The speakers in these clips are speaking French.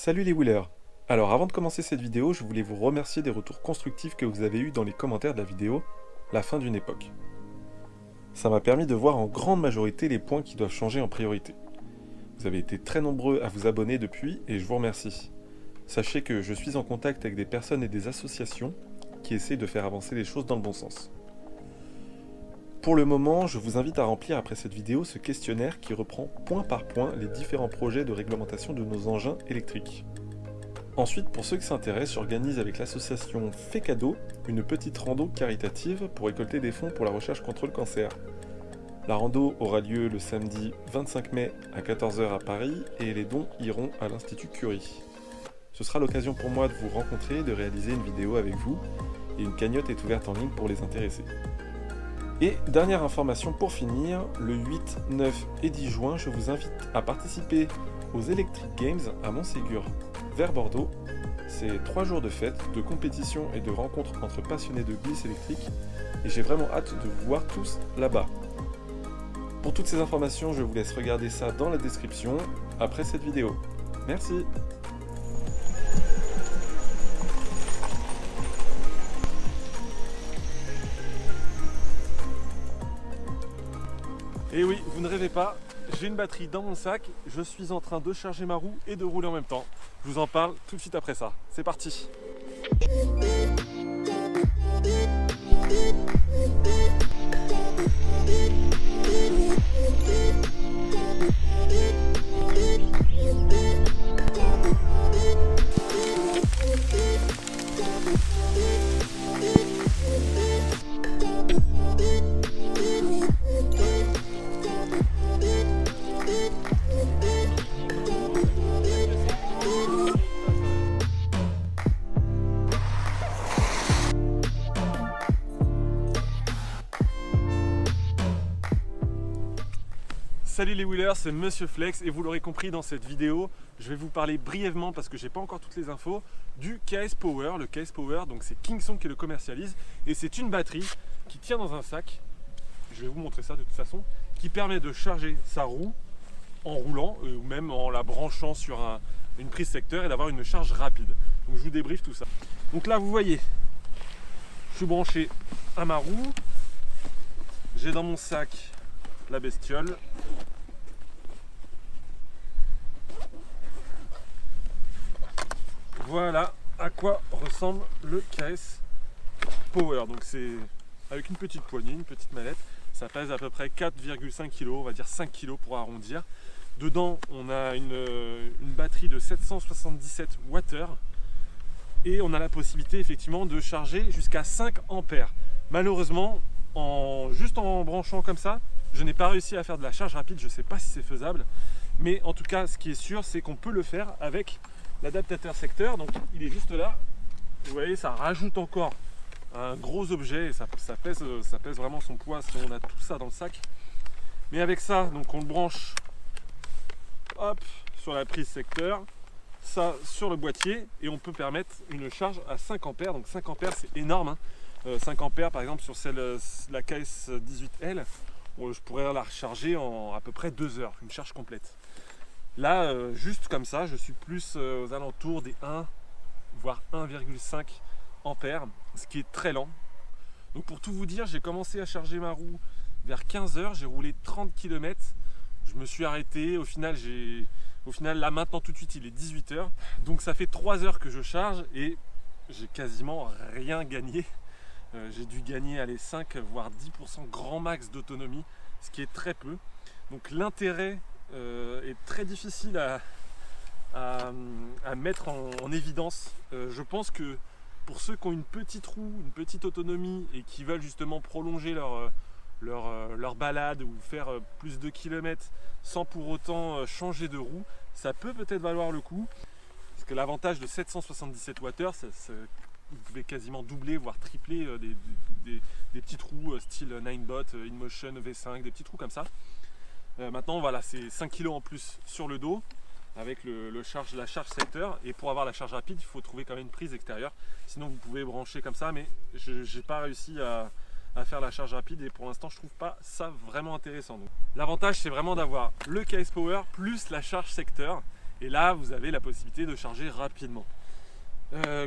Salut les wheelers. Alors avant de commencer cette vidéo, je voulais vous remercier des retours constructifs que vous avez eus dans les commentaires de la vidéo La fin d'une époque. Ça m'a permis de voir en grande majorité les points qui doivent changer en priorité. Vous avez été très nombreux à vous abonner depuis et je vous remercie. Sachez que je suis en contact avec des personnes et des associations qui essaient de faire avancer les choses dans le bon sens. Pour le moment, je vous invite à remplir après cette vidéo ce questionnaire qui reprend point par point les différents projets de réglementation de nos engins électriques. Ensuite, pour ceux qui s'intéressent, j'organise avec l'association Fait Cadeau une petite rando caritative pour récolter des fonds pour la recherche contre le cancer. La rando aura lieu le samedi 25 mai à 14 h à Paris et les dons iront à l'Institut Curie. Ce sera l'occasion pour moi de vous rencontrer, de réaliser une vidéo avec vous et une cagnotte est ouverte en ligne pour les intéressés. Et dernière information pour finir, le 8, 9 et 10 juin, je vous invite à participer aux Electric Games à Montségur, vers Bordeaux. C'est 3 jours de fête, de compétition et de rencontres entre passionnés de glisse électrique et j'ai vraiment hâte de vous voir tous là-bas. Pour toutes ces informations, je vous laisse regarder ça dans la description après cette vidéo. Merci. Et oui, vous ne rêvez pas, j'ai une batterie dans mon sac, je suis en train de charger ma roue et de rouler en même temps. Je vous en parle tout de suite après ça. C'est parti! Salut les wheelers, c'est Monsieur Flex et vous l'aurez compris dans cette vidéo, je vais vous parler brièvement parce que j'ai pas encore toutes les infos du KS Power. Le KS Power, donc c'est Kingsong qui le commercialise et c'est une batterie qui tient dans un sac, je vais vous montrer ça de toute façon, qui permet de charger sa roue en roulant ou même en la branchant sur une prise secteur et d'avoir une charge rapide. Donc je vous débriefe tout ça. Donc là vous voyez, je suis branché à ma roue, j'ai dans mon sac la bestiole. Voilà à quoi ressemble le KS Power. Donc c'est avec une petite poignée, une petite mallette. Ça pèse à peu près 4,5 kg, on va dire 5 kg pour arrondir. Dedans, on a une batterie de 777 Wh et on a la possibilité effectivement de charger jusqu'à 5 ampères. Malheureusement, juste en branchant comme ça, je n'ai pas réussi à faire de la charge rapide, je ne sais pas si c'est faisable, mais en tout cas ce qui est sûr c'est qu'on peut le faire avec l'adaptateur secteur, donc il est juste là, vous voyez ça rajoute encore un gros objet et ça pèse vraiment son poids si on a tout ça dans le sac. Mais avec ça, donc on le branche hop sur la prise secteur, ça sur le boîtier et on peut permettre une charge à 5 ampères, donc 5 ampères c'est énorme, hein. 5 ampères par exemple sur la KS18L, je pourrais la recharger en à peu près 2 heures, une charge complète. Là, juste comme ça, je suis plus aux alentours des 1, voire 1,5 ampères, ce qui est très lent. Donc pour tout vous dire, j'ai commencé à charger ma roue vers 15 heures, j'ai roulé 30 km, je me suis arrêté, au final là maintenant tout de suite il est 18 heures, donc ça fait 3 heures que je charge et j'ai quasiment rien gagné. J'ai dû gagner 5 voire 10% grand max d'autonomie, ce qui est très peu. Donc l'intérêt est très difficile à mettre en évidence. Je pense que pour ceux qui ont une petite roue, une petite autonomie et qui veulent justement prolonger leur balade ou faire plus de kilomètres sans pour autant changer de roue, ça peut peut-être valoir le coup. Parce que l'avantage de 777 Wh, vous pouvez quasiment doubler, voire tripler des petites roues style Ninebot, InMotion, V5, des petites roues comme ça. Maintenant voilà, c'est 5 kg en plus sur le dos avec la charge secteur, et pour avoir la charge rapide il faut trouver quand même une prise extérieure, sinon vous pouvez brancher comme ça, mais je n'ai pas réussi à faire la charge rapide et pour l'instant je trouve pas ça vraiment intéressant. L'avantage c'est vraiment d'avoir le KS Power plus la charge secteur Et là, vous avez la possibilité de charger rapidement.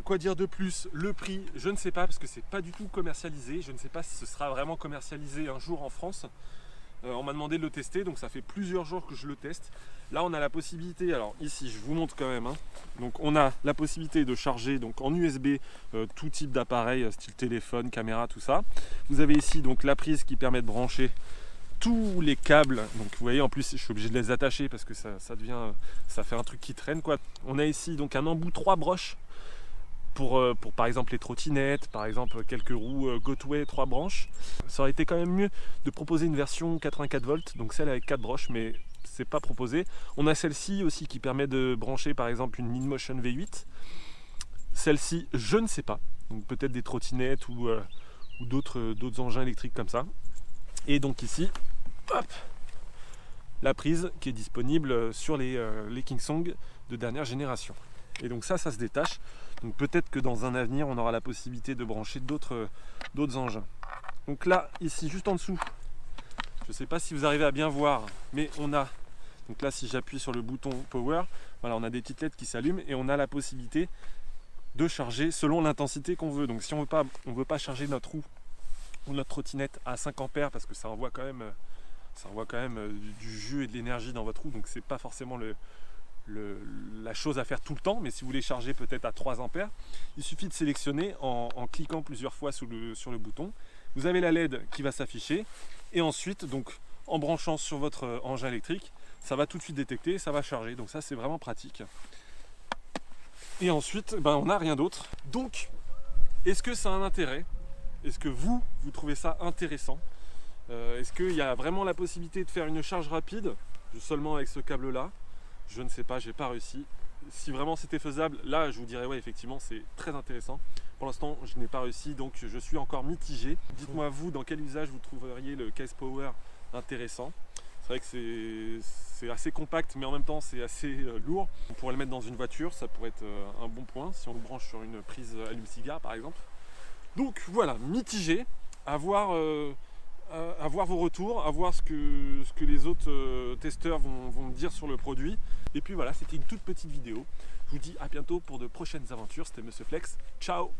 Quoi dire de plus? Le prix, je ne sais pas parce que c'est pas du tout commercialisé. Je ne sais pas si ce sera vraiment commercialisé un jour en France. On m'a demandé de le tester, donc ça fait plusieurs jours que je le teste. Là, on a la possibilité, alors ici, je vous montre quand même. Donc, on a la possibilité de charger donc en USB tout type d'appareil, style téléphone, caméra, tout ça. Vous avez ici donc la prise qui permet de brancher tous les câbles. Donc, vous voyez, en plus, je suis obligé de les attacher parce que ça fait un truc qui traîne, quoi. On a ici donc un embout 3 broches. Pour par exemple les trottinettes, par exemple quelques roues Gotway 3 branches. Ça aurait été quand même mieux de proposer une version 84 volts, donc celle avec 4 broches, mais c'est pas proposé. On a celle-ci aussi qui permet de brancher par exemple une InMotion V8. Celle-ci, je ne sais pas, donc peut-être des trottinettes ou d'autres engins électriques comme ça. Et donc ici, hop, la prise qui est disponible sur les Kingsong de dernière génération. Et donc ça se détache. Donc peut-être que dans un avenir, on aura la possibilité de brancher d'autres engins. Donc là, ici, juste en dessous, je ne sais pas si vous arrivez à bien voir, mais on a, donc là, si j'appuie sur le bouton Power, voilà, on a des petites LED qui s'allument et on a la possibilité de charger selon l'intensité qu'on veut. Donc si on veut pas charger notre roue ou notre trottinette à 5 ampères parce que ça envoie quand même du jus et de l'énergie dans votre roue, donc c'est pas forcément la chose à faire tout le temps, mais si vous voulez charger peut-être à 3 ampères, il suffit de sélectionner en cliquant plusieurs fois sur le bouton. Vous avez la LED qui va s'afficher et ensuite, donc en branchant sur votre engin électrique, ça va tout de suite détecter et ça va charger. Donc ça, c'est vraiment pratique. Et ensuite, on n'a rien d'autre. Donc, est-ce que ça a un intérêt? Est-ce que vous trouvez ça intéressant? Est-ce qu'il y a vraiment la possibilité de faire une charge rapide seulement avec ce câble-là? Je ne sais pas, j'ai pas réussi. Si vraiment c'était faisable, là je vous dirais ouais, effectivement c'est très intéressant. Pour l'instant je n'ai pas réussi, donc je suis encore mitigé. Dites-moi vous dans quel usage vous trouveriez le Case Power intéressant. C'est vrai que c'est assez compact, mais en même temps c'est assez lourd. On pourrait le mettre dans une voiture, ça pourrait être un bon point si on le branche sur une prise allume-cigare par exemple. Donc voilà, mitigé, à voir vos retours, à voir ce que les autres testeurs vont dire sur le produit. Et puis voilà, c'était une toute petite vidéo. Je vous dis à bientôt pour de prochaines aventures. C'était Monsieur Flex. Ciao!